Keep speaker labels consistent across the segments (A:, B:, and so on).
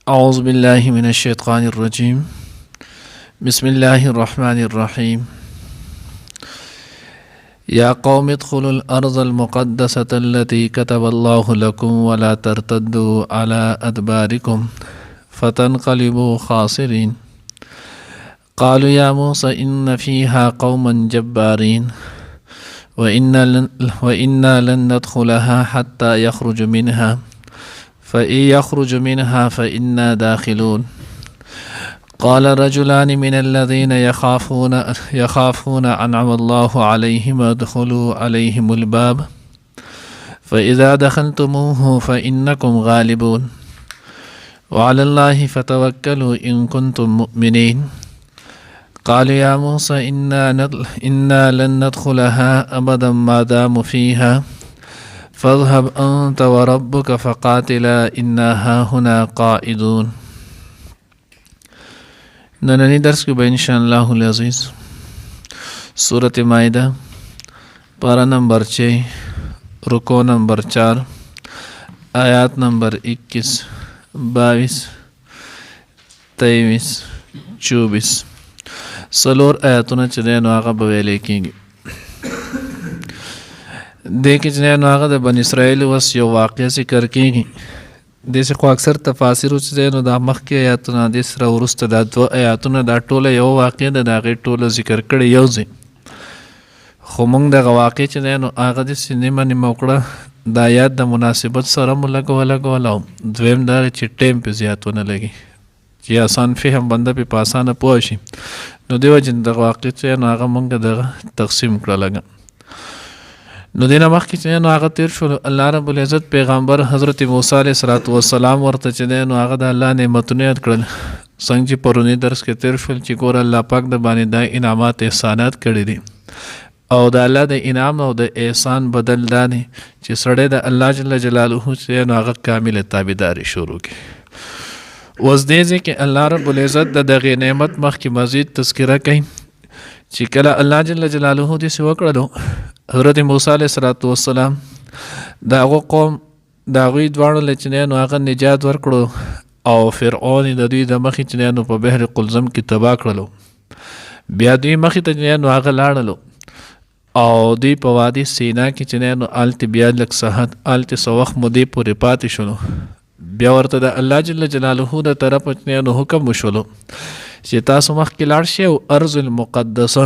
A: أعوذ بالله من الشيطان الرجيم. بسم الله الرحمن الرحيم. يا قوم ادخلوا الأرض المقدسة التي كتب الله لكم ولا ترتدوا على أدباركم فتنقلبوا خاسرين. قالوا يا موسى إن فيها قوما جبارين وإنا لن ندخلها حتى يخرج منها فإن يخرج منها فإنا داخلون. قال رجلان من الذين يخافون أنعم الله عليهم ادخلوا عليهم الباب فإذا دخلتموه فإنكم غالبون وعلى الله فتوكلوا إن كنتم مؤمنين. قالوا يا موسى إنا لن ندخلها أبدا ما داموا فيها فاذهب أنت وربك فقاتلا إنا هاهنا قائدون. نننی درس کی ان شاء اللہ العزیز سورۃ مائدہ پارہ نمبر 6 رکوع نمبر 4 آیات نمبر 21 22 23 24 سلور آیاتونه چې دی نو هغه به ویلی کېږي. دې کې چې دی نو هغه د بني اسرائیل اوس یو واقع ذکر کېږي. داسې خو اکثر تفاسیرو چې دی نو دا مخکې آیاتونه دې سره وروسته دا دوه آیاتونه دا ټوله یو واقع ده، د هغې ټوله ذکر کړی یو ځای، خو موږ دغه واقع چې دی نو هغه داسې نیمه نیمه وکړه د آیات د مناسبت سره مو ولګول او دویم دا چې ټایم پې زیات ونه لګي چې آسان فهم بنده پې په اسانه پوه شي. نو دې وجې دغه واقع چې دی نو هغه موږ دغه تقسیم کړه لږه. نو دینه مخکې چې نو هغه تیر شو، الله رب العزت پیغمبر حضرت موسی علیه السلام ورته چې دی نو هغه د الله نعمتونه یاد کړل، څنګه چې پرونی درس کې تیر شول چې ګوره الله پاک د باندې دا انعامات احسانات کړي دي او د الله د انعام او د احسان بدل دا دی چې سړی د الله جل جلاله چې نو هغه کامل تابعداري شروع کړي. اوس دې ځای کې الله رب العزت د دغې نعمت مخکې مزید تذکره کوي چې کله الله جل جلاله داسې وکړلو حضرت موسی علیه السلام د هغو قوم د هغوی دواړو چې دی نو هغه نجات ورکړو او فرعون د دوی د مخې چې دی نو په بحر قلزم کې تباه کړلو. بیا دوی مخې ته چې دی نو هغه لاړلو او دوی په وادي سینا کې چې دی نو هلتې بیا لږ ساعت هلتې څه وخت مودې پورې پاتې شولو. بیا ورته د الله جل جلاله د طرفه چې دی نو حکم وشولو چې تاسو مخکې لاړ شئ او ارض المقدسه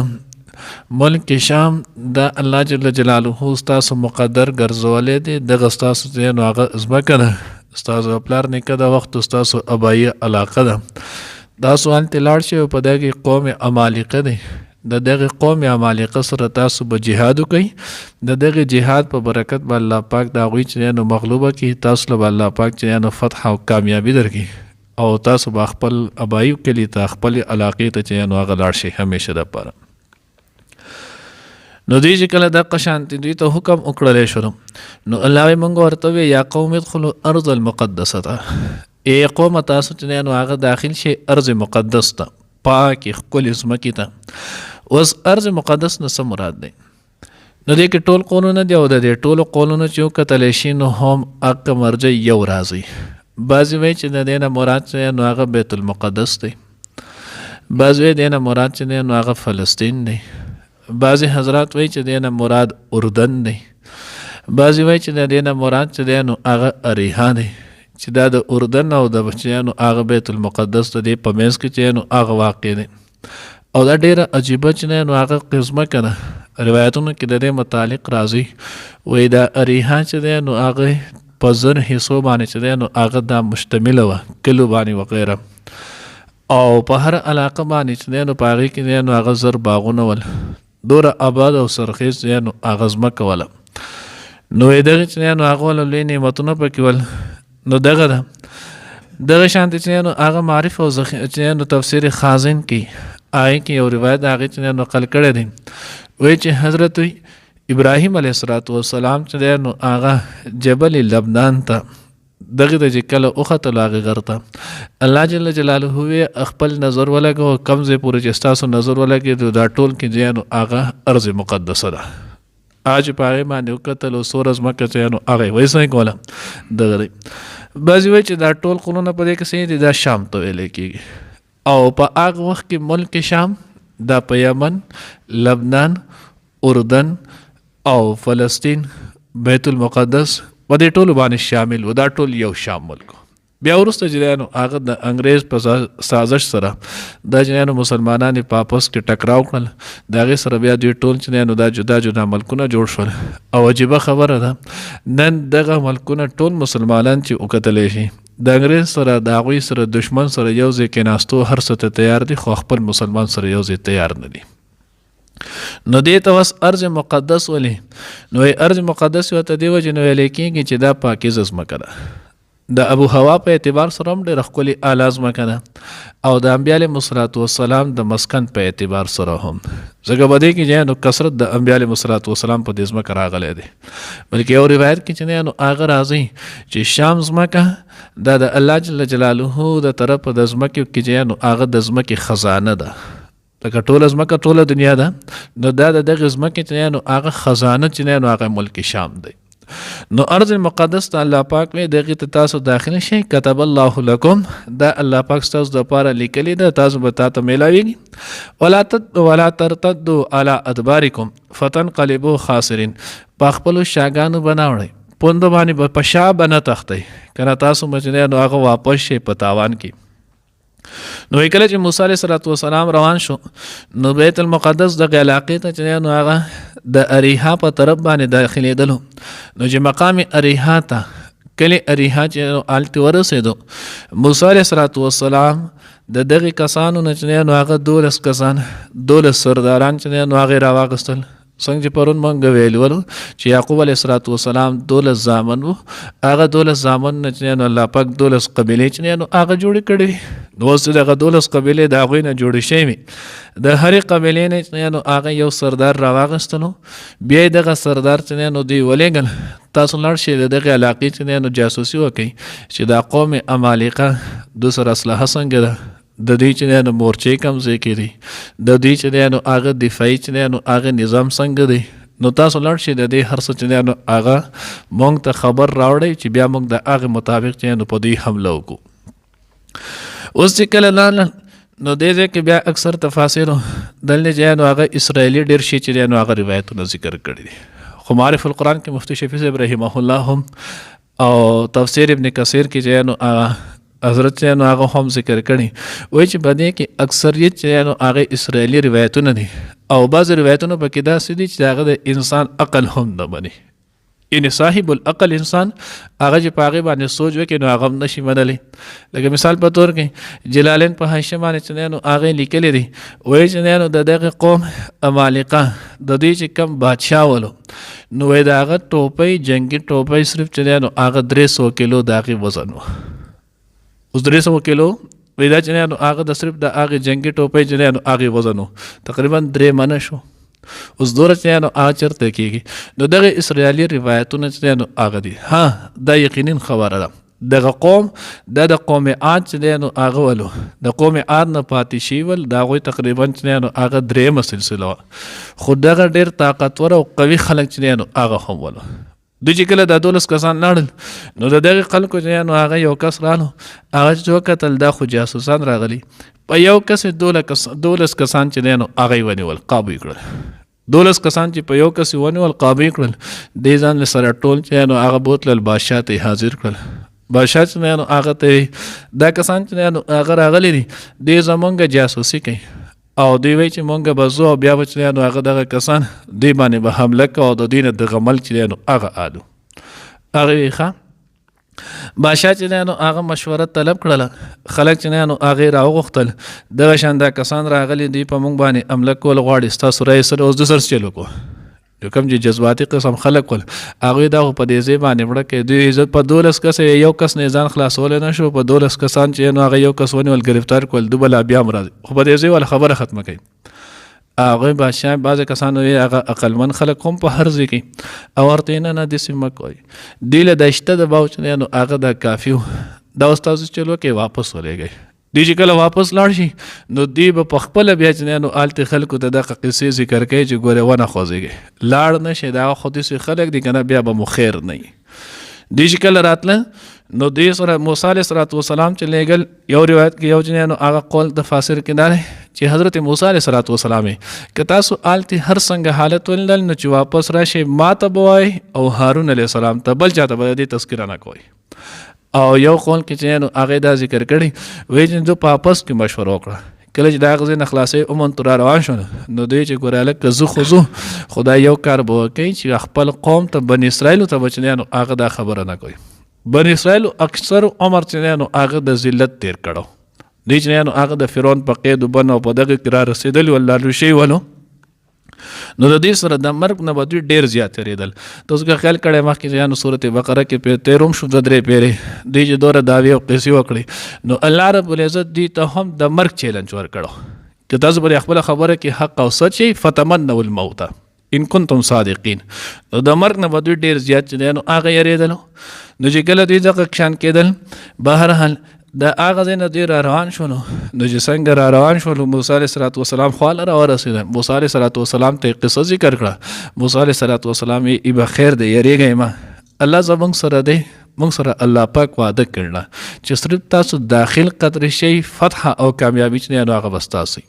A: ملک شام د الله جل جلاله ستاسو مقدر ګرځولی دی، دغه ستاسو چې نو هغه ځمکه ده، ستاسو پلار نیکه د وخت ستاسو ابایي علاقه ده. تاسو هلتې لاړ شئ او په دغې قوم عمالقه دی، د دغې قوم عمالقه سره تاسو به جهاد وکئ. د دغې جهاد په برکت به الله پاک د هغوی چې نو مغلوبه کړي، تاسو له به الله پاک چې نو فتح او کامیابي درکړي او تاسو به خپل ابایي کلي ته خپلې علاقې ته چې نو هغه لاړ شئ همیشه دپاره. نو دوی چې کله دقه شانتې دوی ته حکم وکړلی شولو نو الله وایي موږ ورته وویل یا قوم ادخلوا ارض المقدسه ته، ای قومه تاسو چې دی نو هغه داخل شئ ارض مقدس ته، پاکې ښکلې ځمکې ته. اوس ارض مقدس نه څه مراد دی؟ نو دې کې ټول قولونه دي او د دې ټولو قولونو چې وکتلی شي نو هم حق مرجع یو راځي. بعضې وایي چې د دې نه مراد چې نو هغه بیت المقدس دی، بعضې وایي دې نه مراد چې دی نو هغه فلسطین دی، بعضې حضرات وایي چې دی نه مراد اردن دی، بعضې وایي چې د دې نه مراد چې دی نو هغه اریحا دی چې دا د اردن او د چې نو هغه بیت المقدس د دې په منځ کې چې نو هغه واقع دی. او دا ډېره عجیبه چې دی نو هغه قسمه که ده، روایتونو کې د دې متعلق راځي وایي دا اریحا چې دی نو هغه په زر حصو باندې چې دی نو هغه دا مشتمله وه، کلو باندې وغیره، او په هر علاقه باندې چې دی نو په هغې کې دی نو هغه زر باغونه ول، دوره آباد او سرخیز چې نو هغه ځمکه وله. نو دغې چې دی نو هغه وله لوی نعمتونه پکې ول. نو دغه ده دغه شانتې چې نو هغه معرف او چې نو تفسیر خازن کې هغې کې یو روایت د هغې چې نقل کړی دی، وایي چې حضرت ابراهیم علیه السلام چې دی نو هغه جبل لبنان ته دغه د چې کله وختلو هغې غر ته الله جل جلاله وی خپل نظر ولګو کم ځای پورې چې ستاسو نظر ولګېدو دا ټول کې چې نو هغه ارض مقدسه ده. هغه چې په هغې باندې وکتل او څومره ځمکه چې نو هغه یې ویسه یې کوله دغه دی. بعضې وایي چې دا ټول قولونه په دې کې صحیح دي، دا شام ته ویلی کېږي. او په هغه وخت کې ملک شام دا په یمن، لبنان، اردن او فلسطین، بیت المقدس په دې ټولو باندې شامل و. دا ټول یو شام ملک. بیا وروسته جریانو هغه د انګریز په سازش سره دا جریانو مسلمانان په آپس کې ټکراو کړل، د هغې سره بیا دوی ټول جریانو دا جدا جدا ملکونه جوړ شول. او عجیبه خبره ده نن دغه ملکونه ټول مسلمانان چې وکتلی شي د انګریز سره د هغوی سره دشمن سره یو ځای کېناستو هر څه ته تیار دي، خو خپل مسلمان سره یو ځای تیار نه دي. نو دې ته اوس ارض مقدس ولي؟ نو ارض مقدس ورته دې وجې نه ویلی کېږي چې دا پاکیزه ځمکه ده. د ابو هوا په اعتبار سره هم ډېره ښکلې اعلی ځمکه ده، او د انبیا علیهم الصلاة والسلام د مسکن په اعتبار سره هم، ځکه په دې کې چې نو کثرت د انبیا علیهم الصلاة والسلام په دې ځمکه راغلی دی. بلکې یو روایت کې چې نو هغه راځي چې شام ځمکه دا د الله جل جلاله د طرفه د ځمکې کې چې نو هغه د ځمکې خزانه ده. لکه ټوله ځمکه ټوله دنیا ده، نو دا د دغې ځمکې چې نو هغه خزانه چې نو هغه ملک شام دی. نو ارض المقدس ته الله پاک وی دغه ته تاسو داخل شئ، كتب الله لكم، دا الله پاک تاسو د پاره لیکلی ده، تاسو به تاسو ملاویږي. ولا ترتدوا على ادباركم فتنقلبوا خاسرين، په خپل شاګانو بناوړئ، پوند باندې په شا بنه تختی کنه تاسو مجنه نو هغه واپس شي په تاوان کې. نو کله چې موسی علیه السلام روان شو نو بیت المقدس د علاقې ته چې نو هغه د اریحا په طرف باندې داخلېدلو، نو چې مقام اریحا ته کلی اریحا چې آلته ورسېدو، موسی علیه السلام د دغې کسانو نه چې نو هغه 12 کسان 12 سرداران چې نو هغې راواغستل. څنګه چې پرون مونږ ویلي چې یعقوب علیه السلام 12 زامن وو، هغه 12 زامن نه چې نو الله پاک 12 قبیلې چې نو هغه جوړې کړې. نو اوس دغه 12 قبیلې د هغوی نه جوړې شوې، د هرې قبیلې نه چې نو هغه یو سردار راواغستلو. بیا یې دغه سردار چې نو دوی ولېږل تاسو لاړ شئ د دغې علاقې چې نو جاسوسي وکړئ چې دا قوم عمالقه د سره اسلحه څنګه ده، د دوی چې نو مورچې کوم ځای کې دي، د دوی چې نو هغه دفاعي چې نو هغه نظام څنګه دی. نو تاسو لاړ شئ د دې هر څه چې نو هغه مونږ ته خبر راوړئ چې بیا مونږ د هغې مطابق چې نو په دوی حمله وکړو. اوس چې کله لاړل نو دې ځای کې بیا اکثر تفاسیرو دلته چې نو هغه اسرائیلي ډېر شي چې نو هغه روایتونه ذکر کړي دي. خو معرف القرآن کې مفتی شفیع صاحب رحمه الله هم او تفسیر ابن کثیر کې چې نو حضرت چې نو هغه هم ذکر کړي، وایي چې په دې کې اکثریت چې نو هغه اسرائیلي روایتونه دي، او بعض روایتونه پکې داسې دي چې هغه د انسان عقل هم نه مني. یعنې صاحب العقل انسان هغه چې په هغې باندې سوچ وکړي نو هغه هم نشي منلی. لکه مثال په طور کې جلالین په حاشیه باندې چې نو هغې لیکلی دي، وایي چې نو د دغې قوم عمالقه د دوی چې کم بادشاه ولو، نو وایي د هغه ټوپۍ جنګي ټوپۍ صرف چې نو هغه 300 کیلو د هغې وزن و. اوس 300 کیلو وایي دا چې نو هغه د صرف د هغې جنګي ټوپۍ چې نو هغې وزن و تقریبا 3 منه شو. اوس دوره چې نو هغه چېرته کېږي؟ نو دغه اسرائیلي روایتونه چې نو هغه دي. ها دا یقیني خبره ده، دغه قوم د قوم عاد چې نو هغه ولو، د قوم عاد نه پاتې شي ول د هغوی تقریبا چې نو هغه 3 سلسله وه، خو دغه ډېر طاقتور او قوي خلک چې نو هغه هم ولو. دوی چې کله دا 12 کسان لاړل نو د دغې خلکو چې نو هغه یو کس رالو، هغه چې وکتل دا خو جاسوسان راغلي، په یو کس 12 کسان چې نو هغه یې ونیول، قابو یې کړل. 12 کسان چې په یو کس یې ونیول قابو یې کړل، دې ځان له سره ټول چې نو هغه بوتلل بادشاه ته یې حاضر کړل. بادشاه چې نو هغه ته دا کسان چې نو هغه راغلي دي دې زمونږ جاسوسي کوي، او دوی وایي چې مونږ به ځو او بیا به چې نو هغه دغه کسان دوی باندې به حمله کوو او د دوی نه دغه ملک چې نو هغه آلو. هغې وایي ښه. بادشاه چې نو هغه مشوره طلب کړله، خلک چې نو هغې راوغوښتل دغه شان دا کسان راغلي دوی په مونږ باندې حمله کول غواړي، ستاسو رایې سره اوس د سر چل وکړو. یو کوم چې جذباتي قسم خلک ول هغوی دا خو په دې ځای باندې مړه کوي. دوی عزت په 12 کس یو کس نه ځان خلاصولی نه شو، په 12 کسان چې نو هغه یو کس ونیول گرفتار کول، دوی به لا بیا هم راځي، خو په دې ځای والا خبره ختمه کوي. هغوی بادشاه بعضې کسانو یې هغه عقلمن خلک هم په هر ځای کوي او ورته یې نه داسې مه کوئ، دوی له دا شته د باو چې نو هغه دا کافي و، دا اوس تاسو چل وکړئ واپس ولېږئ. دوی چې کله واپس لاړ شي نو دوی به په خپله بیا چې نو هلته خلکو ته دغه قصې ذکر کوي چې ګورې ونه خوځېږئ، لاړ نه شئ، دا خو داسې خلک دي که نه بیا به مو خیر نه وي. دوی چې کله راتله نو دې سره موسی علیه السلام چې لېږل یو روایت کې یو جنې نو هغه قول د فاسر کې دا دی چې حضرت موسی علیه السلام که تاسو آلتې هر څنګه حالت ولیدل نو چې واپس راشئ ما ته به وایئ او هارون علیه السلام ته بل چاته به د دې تذکره نه کوئ. او یو قول کې چې نو هغې دا ذکر کړی وایي چې دوی په آپس کې مشوره وکړه کله چې د هغه ځای نه خلاصوي عموماً تو را روان شو نو دوی چې ګورې هلکه زه خو ځو خو دا یو کار به وکوئ چې خپل قوم ته بني اسرائیلو ته به چې نو هغه دا خبره نه کوي. بني اسرائیلو اکثر عمر چې نو هغه د ذلت تیر کړو دوی چې نو هغه د فرعون په قید و بند او په دغه کې را رسېدلي ول لالو شوي ولو نو د دې سره د مرګ نه به دوی ډېر زیات تېرېدل. تاسو که خیال کړی مخکې چې یانو صورت بقره کې تېروم شو 2-3 پیرې دوی چې دوره دعوې او قصې وکړې نو الله رب العزت دوی ته هم د مرګ چیلنج ورکړو که تاسو پرې خپله خبره کې حق او سچ شئ فتمنوا الموت ان کنتم صادقین. نو د مرګ نه به دوی ډېر زیات چې دی نو هغه یېرېدلو نو چې کله دوی دغه شان کېدل بهرحال د هغه ځای نه دوی را روان شولو نو چې څنګه را روان شولو موسی علیه السلام خواله را ورسېدل. موسی علیه السلام ته یې قصه ذکر کړه. موسی علیه السلام یې ای به خیر دی یېرېږئ مه الله زموږ سره دی موږ سره الله پاک وعده کړله چې صرف تاسو داخل قدر شئ فتح او کامیابي چې دی نو هغه به ستاسو وي.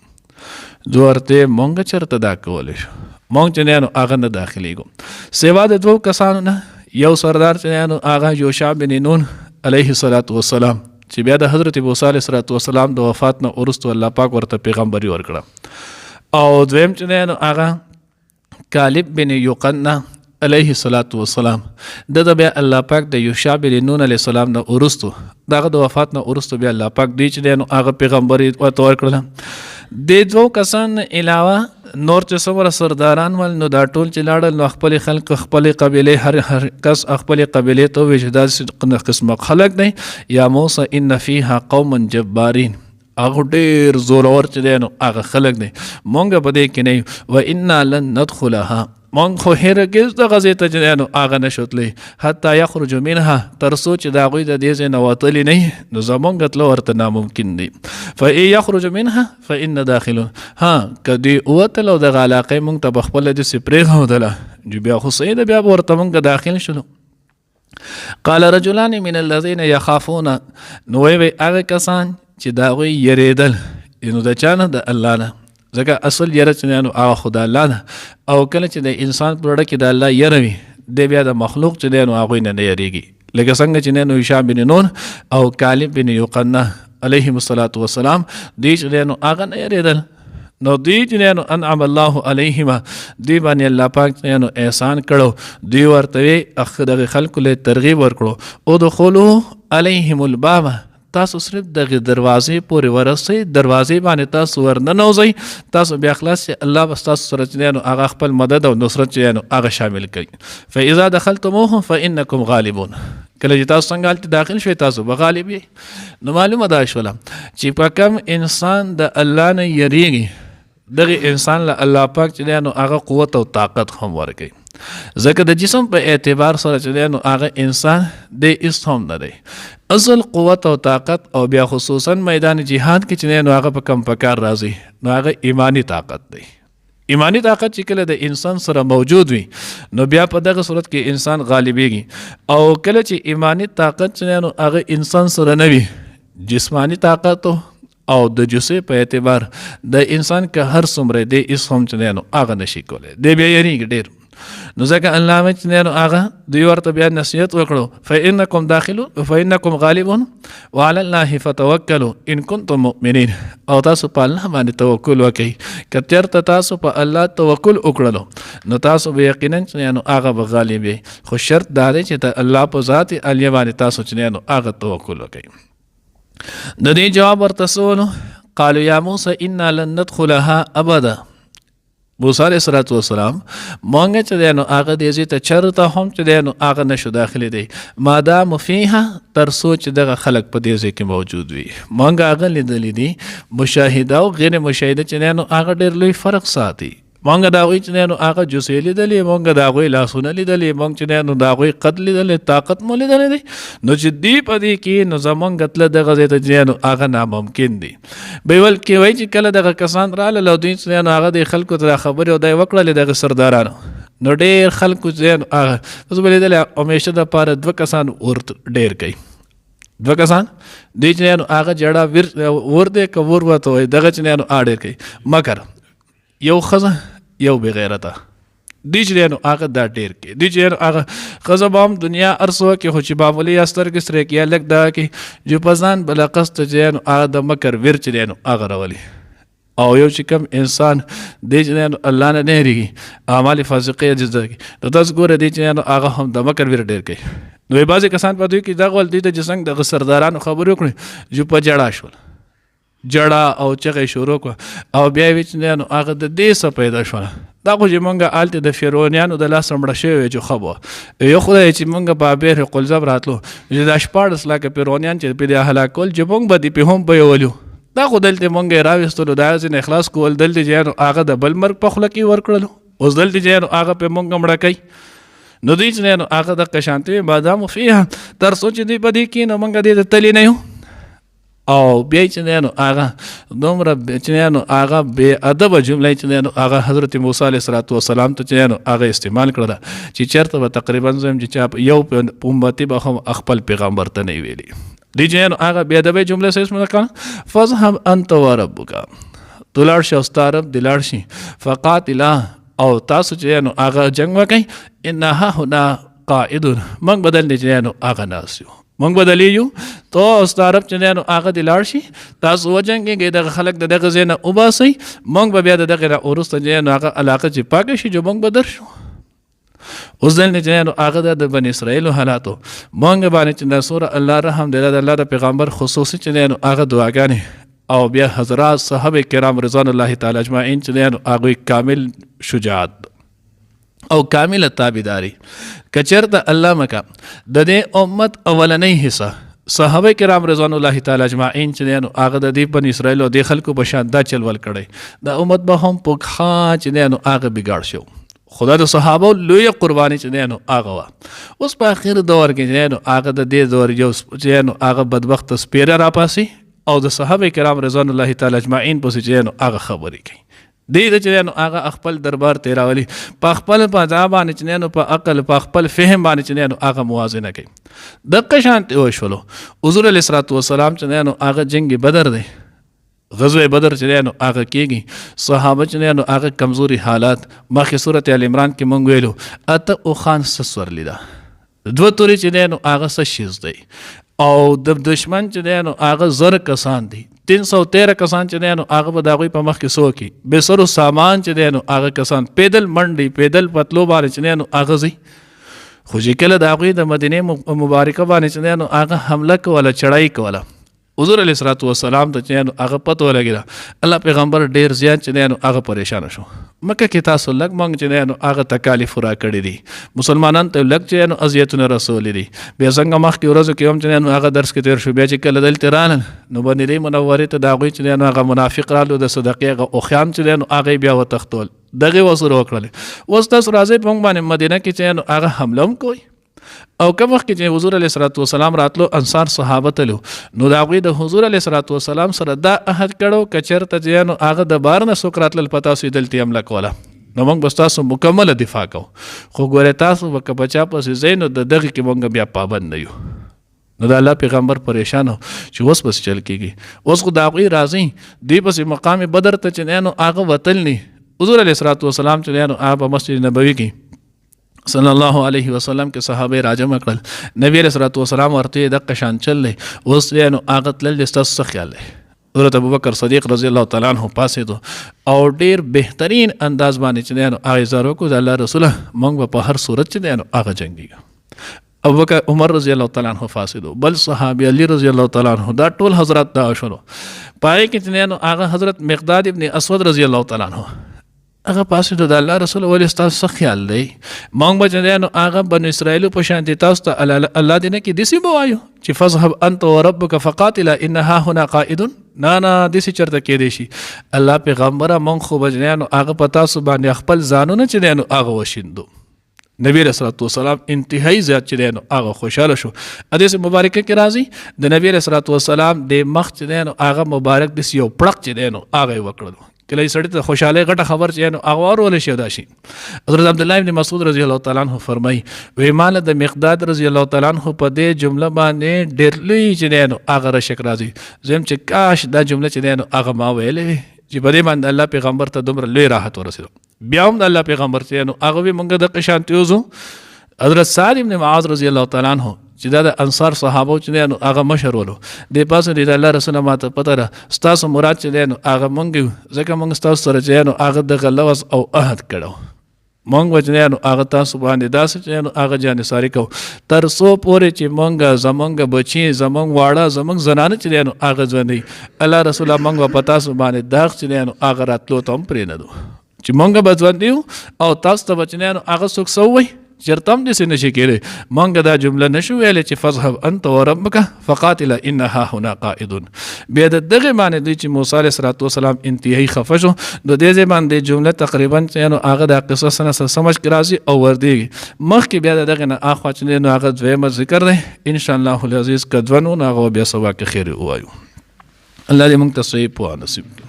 A: زه ورته مونږ چېرته دا کولی شو مونږ چې دی نو هغه نه داخلېږو سوا د 2 کسانو نه یو سردار چې دی نو هغه یوشع بن نون علیه السلام چې بیا د حضرت موسی علیه السلام د وفات نه وروسته الله پاک ورته پیغمبري ورکړه او دویم چې دی نو هغه کالب بن یوقنه علیه السلام د بیا الله پاک د یوشع بن نون علیه السلام نه وروسته دغه د وفات نه وروسته بیا الله پاک دوی چې دی نو هغه پیغمبري ورته ورکړله. د 2 کسان علاوه نور چې څومره سرداران ول نو دا ټول چې لاړل نو خپل خلق خپل قبیلې هر کس خپل قبیلې ته وایي چې داسې قسمه خلق دی یا موسی ان فیها قوما جبارین هغه ډېر زورور چې دی نو هغه خلق دی مونږ په دې کې نه و انا لن ندخلها مونږ خو هرګز دغه ځای ته چې دی نو هغه نه شو تللی حتی یخرج منها تر څو چې د هغوی د دې ځای نه وتلي نه وي نو زمونږ تله ورته ناممکن دی. فإن یخرج منها فإن داخلون ها که دوی ووتل او دغه علاقې مونږ ته په خپله داسې پرېښودله چې بیا خو صحیح ده بیا به ورته مونږ داخل شلو. قال رجلان من الذین یخافون نو وی هغه کسان چې د هغوی یېرېدل نو د چا نه د الله نه ځکه اصل یره چې نو هغه خو د الله ده او کله چې د انسان په زړه کې د الله یره وي دی بیا د مخلوق چې دی نو هغوی نه یېرېږي لکه څنګه چې نو یوشع بن نون او کالب بن یوقنه علیهم السلام دوی چې دی نو هغه نه یېرېدل نو دوی چې نو انعم الله علیهما دوی باندې الله پاک چې نو احسان کړو دوی ورته وی دغه خلکو له ترغیب ورکړو ادخلوا علیهم الباب تاسو صرف دغه دروازې پورې ورسئ دروازې باندې تاسو ورننوځئ تاسو بیا خلاص الله به ستاسو سره چې نو هغه خپل مدد او نصرت چې نو هغه شامل کړي. فاذا دخلتموه فانکم غالبون کله چې تاسو څنګه هلته داخل شوئ تاسو به غالب یې. نو معلومه دا شوله چې په کم انسان د الله نه یریږي دغه انسان له الله پاک چې نو هغه قوت او طاقت هم ورکوي ځکه د جسم په اعتبار سره چې نو هغه انسان د هیڅ هم نه دی. اصل قوت او طاقت او بیا خصوصا میدان جهاد کې چې نو هغه په کم پکار راځي نو هغه ایمانی طاقت دی. ایمانی طاقت چې کله د انسان سره موجود وي نو بیا په دغه صورت کې انسان غالبېږي او کله چې ایمانی طاقت چې نو هغه انسان سره نه وي جسمانی طاقت او د جسې په اعتبار د انسان که هر څومره دی هیڅ هم چې نو هغه نشي کولی دی بیا یېرېږي ډېر نو ځکه الله چې نو هغه دوی ورته بیا نصیحت وکړو فإنکم داخلون فإنکم غالبون وعلى الله فتوکلوا ان کنتم مؤمنین او تاسو په الله باندې توکل وکړئ که چېرته تاسو په الله توکل وکړلو نو تاسو به یقینا چې نو هغه به غالب وي خو شرط دا دی چې ته الله په ذات علیه باندې تاسو چې نو هغه توکل وکړئ. د دې جواب ورته سولو قالوا یا موسی انا لن ندخلها ابدا موسی علیه السلام مونږ چې دی نو هغه دې ځای ته چېرته هم چې دی نو هغه نشو داخلي دی مادام فیها تر څو چې دغه خلک په دې ځای کې موجود وي. مونږ هغه لیدلی دي مشاهده او غیر مشاهده چې دی نو هغه ډېر لوی فرق ساتي. مونږ د هغوی چې نو هغه جزې لیدلې مونږ د هغوی لاسونه لیدلې مونږ چې نو د هغوی قد لیدلې طاقت مو لیدلی دی نو چې دی په دې کې نو زمونږ تله دغه ځای ته چې نو هغه ناممکن دی. بل کې وایي چې کله دغه کسان راغلل او دوی چې نو هغه د خلکو ته خبرې او دا یې وکړلې دغه سردارانو نو ډېر خلکو چې نو هغه اوس به لیدلی همیشه دپاره 2 کسان ورته ډېر کوي دوه کسان دی چې نو هغه جړه ور دی که ور ورته وایي دغه چې نو ډېر کوي مکر یو ښځه یو بې غیرته دی چې نو هغه دا ډېر کوي دی چې نو هغه ښځه به هم دنیا ارسوه کې خو چې معمولي یا سترګې سرې کې یا لږ دغه کوي چې په ځان بله قصد چې نو هغه د مکر ویر چې دی نو هغه راولي او یو چې کوم انسان دی چې نو الله نه نه هېرېږي اعمال فاسقې جزده کوي نو تاسو ګوره دی چې نو هغه هم د مکر ویر ډېر کوي نو بعضې کسان په دوی کې دغه ول دوی ته چې څنګه دغه سردارانو خبرې وکړي چې په جړا شول جړه او چغې شروع کړه او بیا یې چې نو هغه د دې څه پیدا شوله دا خو چې مونږ هلته د فرعونیانو د لاسه مړه شوی چې ښه به یو خدای چې مونږ په بیر قلزم راتلو چې دا 14 لاکه فرعونیان چې پې دې هلاک کول چې مونږ به دې پې هم بیولو دا خو دلته مونږ یې راویستلو دا ځینې اخلاص کول دلته چې نو هغه د بل مرګ په خوله کې ورکړلو اوس دلته چې نو هغه پې مونږ مړه کوي نو دوی چې نو هغه دغه شانتې بادامو فیها تر څو چې دوی په دې کې نو مونږ دې ته تللی نه یو او بیا چې نو هغه دومره چې نو هغه بې ادبه جمله چې نو هغه حضرت موسی علیه السلام ته چې نو هغه استعمال کړله چې چېرته به تقریبا زم چې چا یو امتي به هم خپل پیغمبر ته نه ویلي دی چې نو هغه بې ادبه جمله څه اسمه کړه فذهب انت وربک تو لاړ شي او ستا رب دې لاړ شي فقاتلا او تاسو چې نو هغه جنګ وکئ ان هاهنا قاعدون موږ بدل دی چې نو هغه ناست یو موږ بدلی یو تو ستا رب چې نو هغه دې لاړ شي تاسو وجنګېږئ دغه خلک د دغه ځای نه وباسئ موږ به بیا د دغې نه وروسته چې نو هغه علاقه چې پاکه شي جو موږ به در شو اوس دلته چې نو هغه د بني اسرائیلو حالاتو موږ باندې چې دا سوره الله رحم دی د الله د پیغمبر خصوصي چې نو هغه دعاګانې او بیا حضرات صحابه کرام رضوان الله تعالی اجمعین چې نو هغوی کامل شجاعت او کامل تابعداري کچرته الله مکا د دې امت اولنۍ حصہ صحابه کرام رضوان الله تعالی اجمعین چې نو هغه د دې بني اسرائیل او د خلکو په شان دا چلول کړی د امت به هم په خا چې نو هغه بګاړ شو خدا د صحابه لوی قرباني چې نو هغه وا اوس په اخر دور کې چې نو هغه د دې دور یو چې نو هغه بدبخت سپیره را پاسي او د صحابه کرام رضوان الله تعالی اجمعین په چې نو هغه خبرې کوي دې چې نو هغه خپل دربار تیراولي په خپل په ځابان چې نو په عقل په خپل فهم باندې چې نو هغه موازنه کوي دغه شانت وشولو حضور علیه الصلوۃ والسلام چې نو هغه جنگ بدر دی غزوه بدر چې نو هغه کېږي صحابه چې نو هغه کمزوري حالات مخکې سورۃ ال عمران کې مونږ ویلو اته او خان سسور لیدا دوه توري چې نو هغه څه شیز دی او د دشمن چې نو هغه زر کسان دي 313 کسان چې نو هغه به د هغوی په مخ کې څوک وي بې سرو سامان چې نو هغه کسان پیدل منډي پیدل پتلو باندې چې نو هغه ځي خو چې کله د هغوی د مدینې مبارکه باندې چې نو هغه حمله کوله چړای کوله حضور علیه الصلوۃ والسلام ته چې نو هغه پته ولګېده الله پیغمبر ډېر زیات چې نو هغه پریشانه شو مکه کې تاسو لږ مونږ چې نو هغه تکالیف را کړي دي مسلمانان ته لږ چې نو اذیتونه رسولي دي بیا څنګه مخکې ورځو کې هم چې نو هغه درس کې تېر شو بیا چې کله دلته رالل نو مدینې منورې ته د هغوی چې نو هغه منافق رالو د صدقې هغه اوښیان چې نو هغه بیا وتښتول دغې وسره وکړلې اوس تاسو راځئ په موږ باندې مدینه کې چې نو هغه حمله هم کوي او کوم وخت کې چې حضور علیه الصلوۃ والسلام راتلو انصار صحابه تلو نو د هغوی د حضور علیه الصلوۃ والسلام سره دا عهد کړو که چېرته چې نو هغه د بار نه څوک راتلل په تاسو یې دلته حمله کوله نو موږ به ستاسو مکمله دفاع کوو خو ګورې تاسو به که په چا پسې ځئ نو د دغې کې موږ بیا پابند نه یو نو د الله پیغمبر پریشان و چې اوس پسې چل کېږي اوس خو د هغوی راځئ دوی پسې مقام بدر ته چې نو هغه وتل نی حضور علیه الصلوۃ والسلام چې نو هغه په مسجد نبوي کې صلی الله علیه وسلم کې صحابه راجم کړل نبی علیه الصلوۃ والسلام ورته دغه شان چل اوس نو هغه تلل ستاسو څه خیال دی حضرت ابوبکر صدیق رضی الله تعالی عنہ پاسېدو او ډیر بهترین انداز باندې چې نو هغه زارو کو د الله رسول موږ په هر صورت چې نو هغه جنگي ابوبکر عمر رضی الله تعالی عنہ فاسدو بل صحابي علی رضی الله تعالی عنہ دا ټول حضرات دا شروع پای کې چې نو هغه حضرت مقداد ابن اسود رضی الله تعالی عنہ هغه پاسې د الله رسول ولې ستاسو څه خیال دی موږ به چې نو هغه بنو اسرائیلو په شان دي تاسو ته الله دې نه کې داسې به وایو چې فذهب انت وربک فقاتلا ان هاهنا قاعدون نه داسې چېرته کېدی شي الله پیغمبره موږ خو به نو هغه په تاسو باندې خپل ځانونه چې نو هغه وشیندو نبی علیه الصلوۃ والسلام انتهایی زیات چې نو هغه خوشحاله شو حدیث مبارکه کې راځي د نبی علیه الصلوۃ والسلام د مخ چې نو هغه مبارک داسې یو پړق چې نو هغه یې وکړلو کله سړی ته خوشاله غټه خبر چې نو اغوار ول شي دا شي. حضرت عبد الله ابن مسعود رضی الله تعالی عنہ فرمای وی مال د مقداد رضی الله تعالی عنہ په دې جمله باندې ډېر لوی چې نو هغه شک راځي زم چې کاش دا جمله چې نو هغه ما ویلې چې په دې باندې الله پیغمبر ته دومره لوی راحت ورسېدو. بیا هم د الله پیغمبر چې نو هغه وی مونږ د قشان تیوزو. حضرت سعد ابن معاذ رضی الله تعالی عنہ چې دا د انصار صحابه چې نو هغه مشر ولو د پاسه د الله رسول ماته پته را ستاسو مراد چې نو هغه مونږ ځکه مونږ ستاسو سره چې نو هغه د غلوس او عهد کړو مونږ وجنه نو هغه تاسو باندې داسې چې نو هغه جانثاری کو تر سو پورې چې مونږ زمونږ بچي زمونږ واړه زمونږ زنانه چې نو هغه ځوندي الله رسول مونږ په تاسو باندې داغ چې نو هغه راتلو تم پرې نه دو چې مونږ بځوندیو او تاسو ته بچنه نو هغه څوک سووي چرتم دې سن شي کېږي مونږ دا جمله نشو ویلې چې فذهب انت وربك فقاتل انها هنا قائدون. بیا دغه معنی دی چې موسی علیه السلام انتهایی خفه شو د دې ځبان د جمله تقریبا نو هغه د قصص نه سمجھ کې راځي او وردی مخکې بیا دغه نه اخوا چې نو هغه دویمه ذکر دی ان شاء الله العزیز کدونو هغه بیا سوا کې خیر وایو. الله دې موږ ته صحیح په نصیب کړي.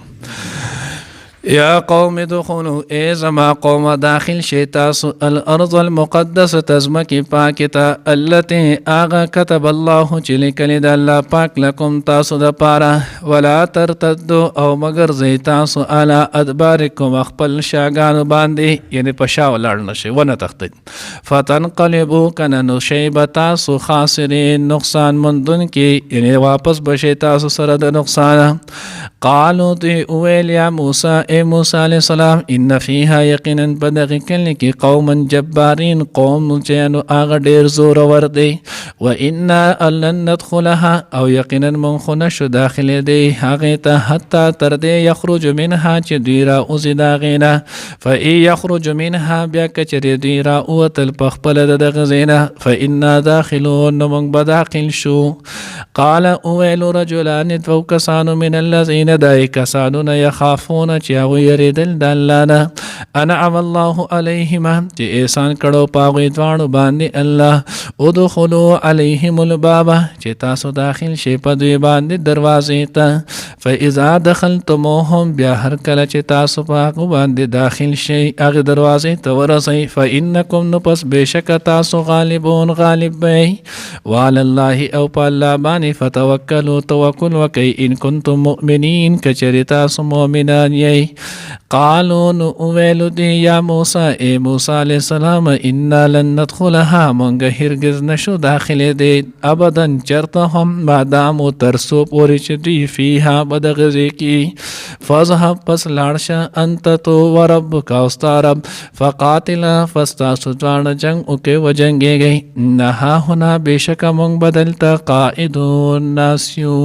A: یا قوم ادخلوا ای زما قوم داخل شئ تاسو الارض المقدسه تزمکی پاکتا التي اغا كتب الله چې لیکلی د الله پاک لکم تاسو د پاره ولا ترتدوا او مگر زی تاسو علی ادبارکم خپل شاګانو باندې یعنی په شا ولاړ نشي ونه تختید فتنقلبوا کنه نو شی تاسو خاسرین نقصان مندون کې یعنی واپس بشي تاسو سره د نقصان. قالوا دی اویل یا موسی اے موسی علیہ السلام ان فیها یقینا بدغ کلی کی قوما جبارین قوم چینو آغا دیر زور وردی و انا لن ندخلها او یقینا من خونشو داخل دی حقیتا حتی تردی یخرج منها چی دیرا اوزی داغینا فا ای یخرج منها بیا کچری دیرا اوتل پخپل دغزینا فا انا داخلون نمونگ بداخل شو. قال اویل رجلان دو کسانو من اللذین دای کسانون یخافون چی ويريدل دلانا انعم الله عليهما چې احسان کړو پاغوي دوانو باندې الله ادخلوا عليهم الباب چې تاسو داخل شئ په دوی باندې دروازې ته فاذا دخلتموهم بیا هر کله چې تاسو په باندې داخل شئ هغه دروازې ته ورسئ فانکم نو پس بشک تاسو غالبون غالب وي وعلى الله او په الله باندې فتوکلوا توکل وکئ ان کنتم مؤمنین کچری تاسو مؤمنان یې. قالوا نو اویلو دی یا موسی اے موسی علیہ السلام انا لن ندخلها مونږ هرگز نشو داخله دی ابدا چرته هم مادام ترسو پوری چې دی فیها بدغزی کی فذهب پس لاړشه انت تو وربک استرب فقاتلا فاستاسو ځان جنگ او کې وجنګي گئی نه هنا بشک مونږ بدلتا قائدون ناسیو.